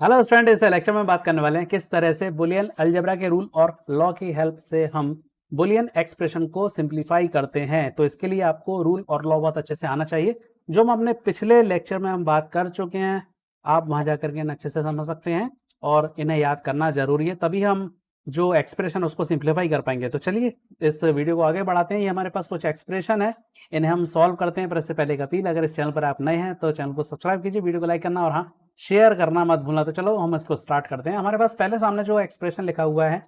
Hello student, इस lecture में बात करने वाले हैं किस तरह से बुलियन अलजेब्रा के रूल और लॉ की हेल्प से हम बुलियन एक्सप्रेशन को सिंप्लीफाई करते हैं। तो इसके लिए आपको रूल और लॉ बहुत अच्छे से आना चाहिए, जो हम अपने पिछले लेक्चर में हम बात कर चुके हैं। आप वहां जाकर के अच्छे से समझ सकते हैं और इन्हें याद करना जरूरी है, तभी हम जो एक्सप्रेशन उसको सिंप्लीफाई कर पाएंगे। तो चलिए इस वीडियो को आगे बढ़ाते हैं। ये हमारे पास कुछ एक्सप्रेशन है, इन्हें हम सॉल्व करते हैं। पर इससे पहले एक अपील, अगर इस चैनल पर आप नए हैं तो चैनल को सब्सक्राइब कीजिए, वीडियो को लाइक करना और हाँ शेयर करना मत भूलना। तो चलो हम इसको स्टार्ट करते हैं। हमारे पास पहले सामने जो एक्सप्रेशन लिखा हुआ है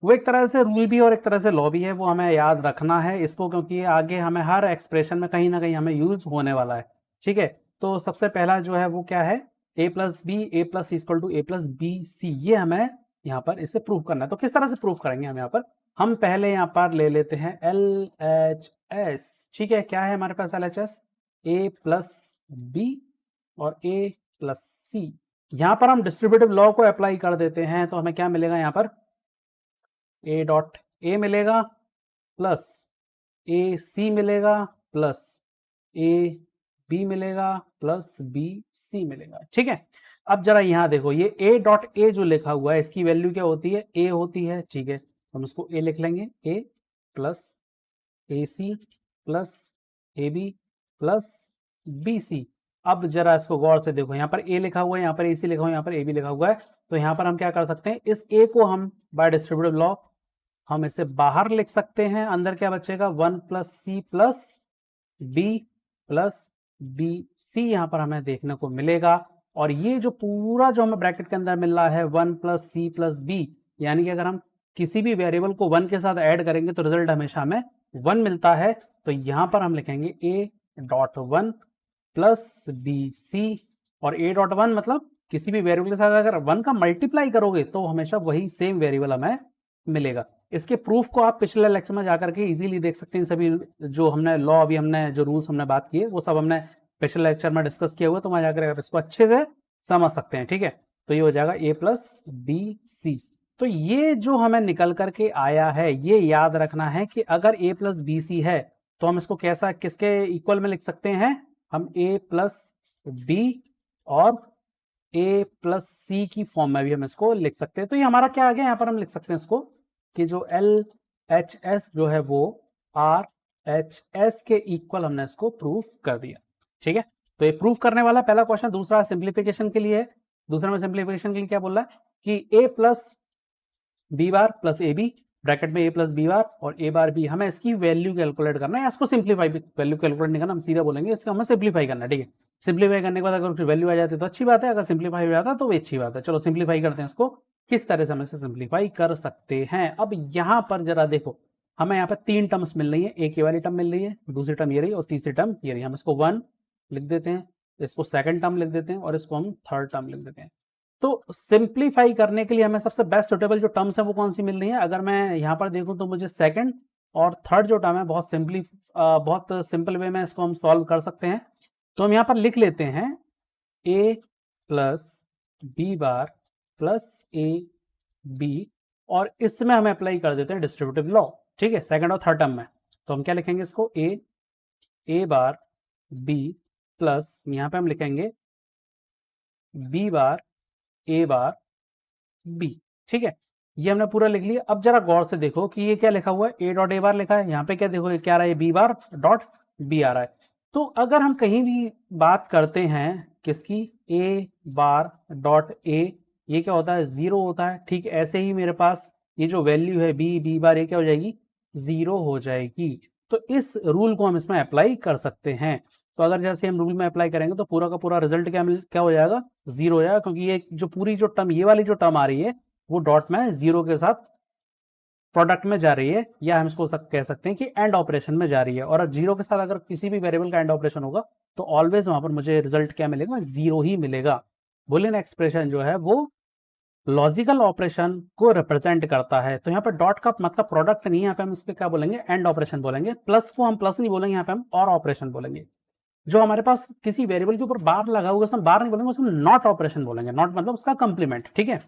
वो एक तरह से रूल भी और एक तरह से लॉ भी है, वो हमें याद रखना है इसको, क्योंकि आगे हमें हर एक्सप्रेशन में कहीं ना कहीं हमें यूज होने वाला है। ठीक है, तो सबसे पहला जो है वो क्या है, a plus B A plus equal to A plus B C. ये हमें यहाँ पर इसे प्रूव करना है। तो किस तरह से प्रूव करेंगे हम यहाँ पर, हम पहले यहाँ पर ले लेते हैं एल एच एस। ठीक है, क्या है हमारे पास एल एच एस, ए प्लस बी और ए प्लस सी। यहां पर हम डिस्ट्रीब्यूटिव लॉ को अप्लाई कर देते हैं, तो हमें क्या मिलेगा यहाँ पर, ए डॉट ए मिलेगा प्लस ए सी मिलेगा प्लस ए बी मिलेगा प्लस बी सी मिलेगा। ठीक है, अब जरा यहां देखो, ये ए डॉट ए जो लिखा हुआ है इसकी वैल्यू क्या होती है, ए होती है। ठीक है, हम इसको ए लिख लेंगे, A plus A C plus A B plus B C. अब जरा इसको गौर से देखो, यहाँ पर ए लिखा हुआ है, यहाँ पर ए सी लिखा हुआ है, यहाँ पर ए बी लिखा हुआ है। तो यहाँ पर हम क्या कर सकते हैं, इस ए को हम बाय डिस्ट्रीब्यूटिव लॉ हम इसे बाहर लिख सकते हैं। अंदर क्या बचेगा, 1 plus C plus B plus B C यहाँ पर हमें देखने को मिलेगा। और ये जो पूरा जो हमें ब्रैकेट के अंदर मिल रहा है 1 प्लस सी प्लस बी, यानी कि अगर हम किसी भी वेरिएबल को 1 के साथ ऐड करेंगे तो रिजल्ट हमेशा हमें 1 मिलता है। तो यहाँ पर हम लिखेंगे A dot 1 plus B C, और ए डॉट 1 मतलब किसी भी वेरिएबल के साथ अगर 1 का मल्टीप्लाई करोगे तो हमेशा वही सेम वेरिएबल हमें मिलेगा। इसके प्रूफ को आप पिछले लेक्चर में जाकर के इजीली देख सकते हैं। सभी जो हमने लॉ, अभी हमने जो रूल्स हमने बात किए वो सब हमने पिछले लेक्चर में डिस्कस किया हुआ, तो वहां जाकर आप इसको अच्छे से समझ सकते हैं। ठीक है, तो ये हो जाएगा ए प्लस बी सी। तो ये जो हमें निकल करके आया है, ये याद रखना है कि अगर ए प्लस बी सी है तो हम इसको कैसा, किसके इक्वल में लिख सकते हैं, हम ए प्लस बी और ए प्लस सी की फॉर्म में भी हम इसको लिख सकते हैं। तो ये हमारा क्या आ गया, यहाँ पर हम लिख सकते हैं इसको कि जो एल एच एस जो है वो आर एच एस के इक्वल हमने इसको प्रूफ कर दिया। ठीक है, तो ये प्रूफ करने वाला पहला क्वेश्चन। दूसरा सिंप्लीफिकेशन के लिए है, दूसरा में सिंप्लीफिकेशन के लिए क्या बोल रहा है कि A plus B bar plus A B, bracket में ए प्लस बी बार और ए बार बी, हमें इसकी वैल्यू कैलकुलेट करना है। इसको सिंप्लीफाई, वैल्यू कैलकुलेट नहीं करना, हम सीधा बोलेंगे इसको हमें सिंप्लीफाई करना है। ठीक है, सिंप्लीफाई करने के बाद अगर कुछ वैल्यू आ जाती है तो अच्छी बात है, अगर सिंप्लीफाई हो जाता है तो वो अच्छी बात है। चलो सिंप्लीफाई करते हैं इसको, किस तरह से हम इसे सिंप्लीफाई कर सकते हैं। अब यहाँ पर जरा देखो, हमें यहाँ पर 3 टर्म्स मिल रही है, एक ये वाली टर्म मिल रही है, दूसरी टर्म ये रही और तीसरी टर्म ये रही। हम इसको 1 लिख देते हैं, इसको सेकंड टर्म लिख देते हैं और इसको हम थर्ड टर्म लिख देते हैं। तो सिंप्लीफाई करने के लिए हमें सबसे बेस्ट सुटेबल जो टर्म्स है वो कौन सी मिल रही है। अगर मैं यहाँ पर देखूं तो मुझे सेकंड और थर्ड जो टर्म है बहुत सिंपल वे में इसको हम सॉल्व कर सकते हैं। तो हम यहाँ पर लिख लेते हैं A plus B bar plus A B, और इसमें हमें अप्लाई कर देते हैं डिस्ट्रीब्यूटिव लॉ। ठीक है, सेकंड और थर्ड टर्म में। तो हम क्या लिखेंगे इसको, ए बार बी प्लस यहाँ पे हम लिखेंगे बी बार ए बार बी। ठीक है, ये हमने पूरा लिख लिया। अब जरा गौर से देखो कि ये क्या लिखा हुआ है, ए डॉट ए बार लिखा है, यहाँ पे क्या देखो क्या आ रहा है, बी बार डॉट बी आ रहा है। तो अगर हम कहीं भी बात करते हैं किसकी, ए बार डॉट ए, ये क्या होता है, 0 होता है। ठीक, ऐसे ही मेरे पास ये जो वैल्यू है बी बार, ये क्या हो जाएगी, 0 हो जाएगी। तो इस रूल को हम इसमें अप्लाई कर सकते हैं। तो अगर जैसे हम रूल में अप्लाई करेंगे तो पूरा का पूरा रिजल्ट क्या हो जाएगा, 0 हो जाएगा, क्योंकि ये जो पूरी जो टर्म, ये वाली जो टर्म आ रही है वो डॉट में 0 के साथ प्रोडक्ट में जा रही है, या हम इसको कह सकते हैं कि एंड ऑपरेशन में जा रही है। और 0 के साथ अगर किसी भी वेरिएबल का एंड ऑपरेशन होगा तो ऑलवेज वहां पर मुझे रिजल्ट क्या मिलेगा, 0 ही मिलेगा। बुलियन एक्सप्रेशन जो है वो लॉजिकल ऑपरेशन को रिप्रेजेंट करता है। तो यहाँ पर डॉट का मतलब प्रोडक्ट नहीं है, यहाँ पे हम इसके क्या बोलेंगे, एंड ऑपरेशन बोलेंगे। प्लस को हम प्लस नहीं बोलेंगे, यहाँ पे हम और ऑपरेशन बोलेंगे। जो हमारे पास किसी वेरिएबल के ऊपर बार लगा होगा उसमें बार नहीं बोलेंगे, उसमें नॉट ऑपरेशन बोलेंगे। नॉट मतलब उसका कंप्लीमेंट। ठीक है,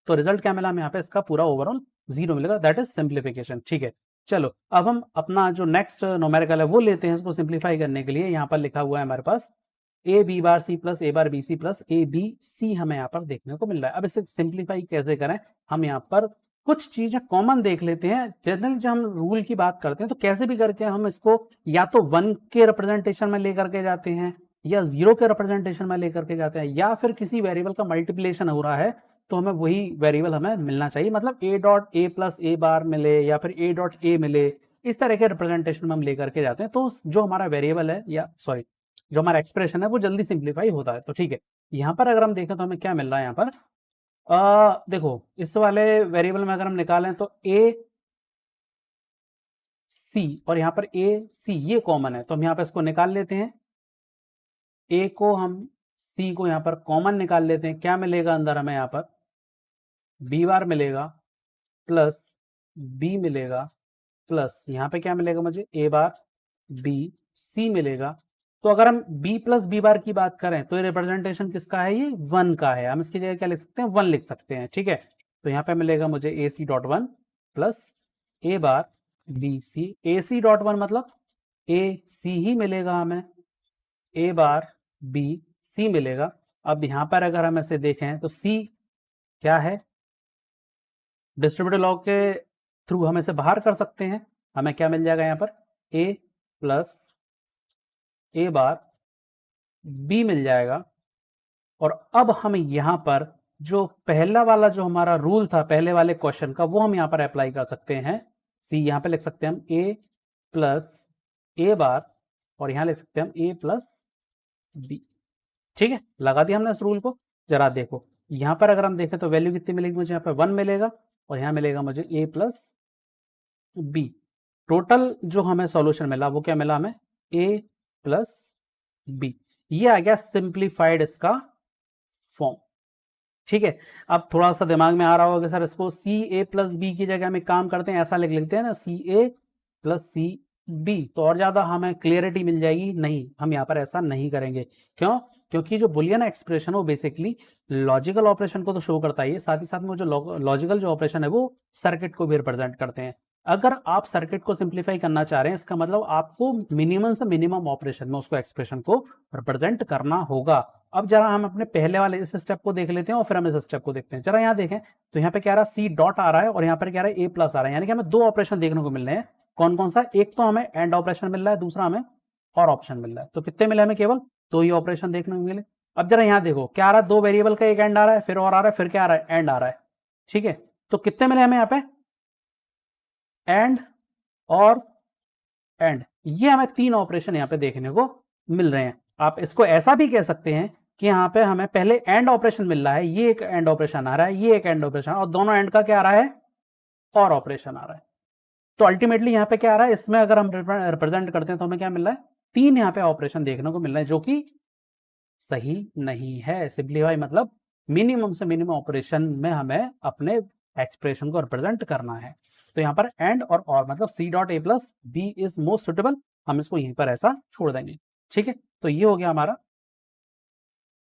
तो रिजल्ट क्या मिला हमें यहाँ पे, इसका पूरा ओवरऑल 0 मिलेगा। That is simplification. ठीक है, चलो अब हम अपना जो नेक्स्ट न्यूमेरिकल है वो लेते हैं इसको सिंप्लीफाई करने के लिए। यहाँ पर लिखा हुआ है हमारे पास A B bar C plus A bar B C plus A B C हमें यहाँ पर देखने को मिल रहा है। अब इसे सिंप्लीफाई कैसे करें, हम यहाँ पर कुछ चीजें कॉमन देख लेते हैं। जनरली जब हम रूल की बात करते हैं तो कैसे भी करके हम इसको या तो 1 के रिप्रेजेंटेशन में लेकर के जाते हैं, या 0 के रिप्रेजेंटेशन में लेकर के जाते हैं, या फिर किसी वेरिएबल का मल्टीप्लिकेशन हो रहा है तो हमें वही वेरिएबल हमें मिलना चाहिए। मतलब ए डॉट ए प्लस ए बार मिले या फिर ए डॉट ए मिले, इस तरह के रिप्रेजेंटेशन में हम लेकर के जाते हैं तो जो हमारा वेरिएबल है या सॉरी जो हमारा एक्सप्रेशन है वो जल्दी सिंप्लीफाई होता है। तो ठीक है, यहाँ पर अगर हम देखें तो हमें क्या मिल रहा है यहाँ पर, देखो इस वाले वेरिएबल में अगर हम निकालें तो ए सी और यहाँ पर ए सी ये कॉमन है, तो हम यहाँ पर इसको निकाल लेते हैं। ए को हम सी को यहाँ पर कॉमन निकाल लेते हैं। क्या मिलेगा अंदर हमें यहाँ पर, बी बार मिलेगा प्लस बी मिलेगा प्लस यहाँ पे क्या मिलेगा मुझे, ए बार बी सी मिलेगा। तो अगर हम b प्लस बी बार की बात करें तो ये रिप्रेजेंटेशन किसका है, ये 1 का है। हम इसकी जगह क्या लिख सकते हैं, 1 लिख सकते हैं। ठीक है, तो यहाँ पे मिलेगा मुझे ए C dot 1 plus A bar B C. A C dot 1 मतलब ए सी ही मिलेगा हमें, ए बार बी सी मिलेगा। अब यहाँ पर अगर हम ऐसे देखें तो सी क्या है, डिस्ट्रीब्यूटिव लॉ के थ्रू हम इसे बाहर कर सकते हैं। हमें क्या मिल जाएगा यहाँ पर, a plus A bar b मिल जाएगा। और अब हम यहाँ पर जो पहला वाला जो हमारा रूल था पहले वाले क्वेश्चन का वो हम यहाँ पर अप्लाई कर सकते हैं। सी यहाँ पे लिख सकते हैं हम a प्लस ए बार और यहाँ लिख सकते हैं हम a प्लस बी। ठीक है, लगा दिया हमने इस रूल को। जरा देखो यहाँ पर अगर हम देखें तो वैल्यू कितनी मिलेगी मुझे, यहाँ पर 1 मिलेगा और यहाँ मिलेगा मुझे a प्लस बी। टोटल जो हमें सॉल्यूशन मिला वो क्या मिला हमें, a प्लस बी। ये आ गया सिंप्लीफाइड इसका फॉर्म। ठीक है, अब थोड़ा सा दिमाग में आ रहा होगा सर इसको सी ए प्लस बी की जगह हम एक काम करते हैं, ऐसा लिख लेते हैं ना, सी ए प्लस सी बी, तो और ज्यादा हमें क्लियरिटी मिल जाएगी। नहीं, हम यहाँ पर ऐसा नहीं करेंगे। क्यों, क्योंकि जो बुलियन एक्सप्रेशन है वो बेसिकली लॉजिकल ऑपरेशन को तो शो करता है, साथ ही साथ में जो लॉजिकल जो ऑपरेशन है वो सर्किट को भी रिप्रेजेंट करते हैं। अगर आप सर्किट को सिंप्लीफाई करना चाह रहे हैं इसका मतलब आपको मिनिमम से मिनिमम ऑपरेशन में उसको एक्सप्रेशन को रिप्रेजेंट करना होगा। अब जरा हम अपने पहले वाले इस स्टेप को देख लेते हैं और फिर हम इस स्टेप को देखते हैं। जरा यहाँ देखें तो यहाँ पे क्या आ रहा है, सी डॉट आ रहा है और यहाँ पर क्या आ रहा है, ए प्लस आ रहा है। यानी कि हमें 2 ऑपरेशन देखने को मिल रहे हैं। कौन कौन सा, एक तो हमें एंड ऑपरेशन मिल रहा है, दूसरा हमें और ऑप्शन मिल रहा है। तो कितने मिले हमें, केवल 2 ही ऑपरेशन देखने को मिले। अब जरा यहाँ देखो क्या आ रहा है, 2 वेरिएबल का एक एंड आ रहा है, फिर और आ रहा है, फिर क्या आ रहा है, एंड आ रहा है। ठीक है, तो कितने मिले हमें यहाँ पे, एंड और एंड, ये हमें 3 ऑपरेशन यहाँ पे देखने को मिल रहे हैं। आप इसको ऐसा भी कह सकते हैं कि यहाँ पे हमें पहले एंड ऑपरेशन मिल रहा है, ये एक एंड ऑपरेशन आ रहा है, ये एक एंड ऑपरेशन, और दोनों एंड का क्या आ रहा है, और ऑपरेशन आ रहा है। तो अल्टीमेटली यहाँ पे क्या आ रहा है, इसमें अगर हम रिप्रेजेंट करते हैं तो हमें क्या मिल रहा है, 3 यहाँ पे ऑपरेशन देखने को मिल रहे हैं, जो कि सही नहीं है। सिंप्लीफाई मतलब मिनिमम से मिनिमम ऑपरेशन में हमें अपने एक्सप्रेशन को रिप्रेजेंट करना है। तो यहाँ पर एंड और मतलब C dot A plus B is most suitable, हम इसको यहीं पर ऐसा छोड़ देंगे। ठीक है, तो ये हो गया हमारा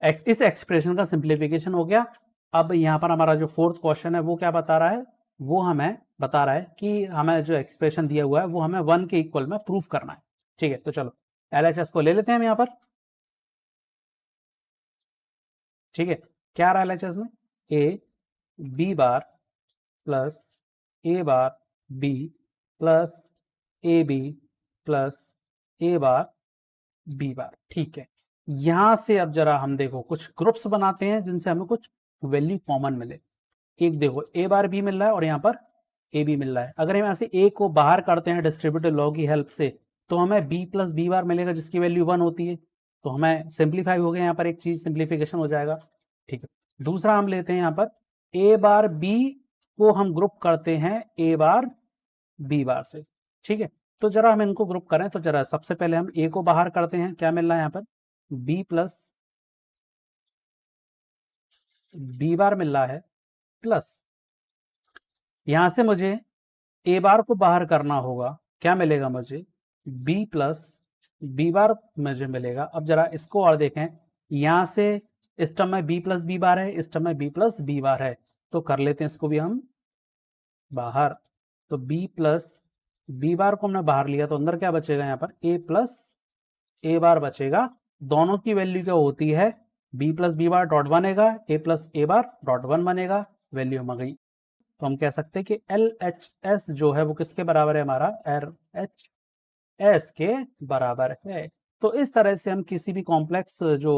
इस एक्सप्रेशन का सिंप्लीफिकेशन हो गया। अब यहाँ पर हमारा जो 4th क्वेश्चन है वो क्या बता रहा है, वो हमें बता रहा है कि हमें जो एक्सप्रेशन दिया हुआ है वो हमें 1 के इक्वल में प्रूफ करना है। ठीक है, तो चलो LHS को ले लेते हैं हम यहाँ पर। ठीक है, क्या आ रहा है LHS में, A B bar plus A bar B plus A B plus A bar B bar. ठीक है, यहां से अब जरा हम देखो कुछ ग्रुप्स बनाते हैं जिनसे हमें कुछ वैल्यू कॉमन मिले। एक देखो ए बार बी मिल रहा है और यहाँ पर ए बी मिल रहा है। अगर हम यहाँ से ए को बाहर करते हैं डिस्ट्रीब्यूटिव लॉ की हेल्प से तो हमें बी प्लस बी बार मिलेगा जिसकी वैल्यू 1 होती है। तो हमें सिंप्लीफाई हो गया, यहाँ पर एक चीज सिंप्लीफिकेशन हो जाएगा। ठीक है, दूसरा हम लेते हैं यहाँ पर ए बार बी को हम ग्रुप करते हैं ए बार बी बार से। ठीक है, तो जरा हम इनको ग्रुप करें तो जरा सबसे पहले हम ए को बाहर करते हैं, क्या मिल रहा है यहाँ पर, बी प्लस बी बार मिल रहा है प्लस यहां से मुझे ए बार को बाहर करना होगा, क्या मिलेगा मुझे, बी प्लस बी बार मुझे मिलेगा। अब जरा इसको और देखें, यहां से इस टर्म में बी प्लस बी बार है, इस टर्म में बी प्लस बी बार है, तो कर लेते हैं इसको भी हम बाहर। तो बी प्लस बी बार को हमने बाहर लिया तो अंदर क्या बचेगा, यहाँ पर ए प्लस ए बार बचेगा दोनों की वैल्यू क्या होती है, b plus B bar dot बनेगा, a plus A bar dot 1 बनेगा, वैल्यू आ गई। तो हम कह सकते हैं कि LHS जो है वो किसके बराबर है, हमारा RHS के बराबर है। तो इस तरह से हम किसी भी कॉम्प्लेक्स जो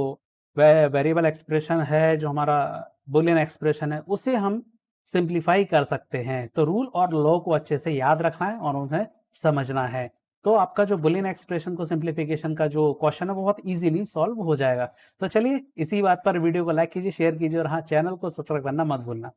वेरिएबल एक्सप्रेशन है, जो हमारा बुलियन एक्सप्रेशन है, उसे हम सिंप्लीफाई कर सकते हैं। तो रूल और लॉ को अच्छे से याद रखना है और उन्हें समझना है। तो आपका जो बुलियन एक्सप्रेशन को सिंप्लीफिकेशन का जो क्वेश्चन है वो बहुत इजीली सॉल्व हो जाएगा। तो चलिए इसी बात पर वीडियो को लाइक कीजिए, शेयर कीजिए और हाँ, चैनल को सब्सक्राइब करना मत भूलना।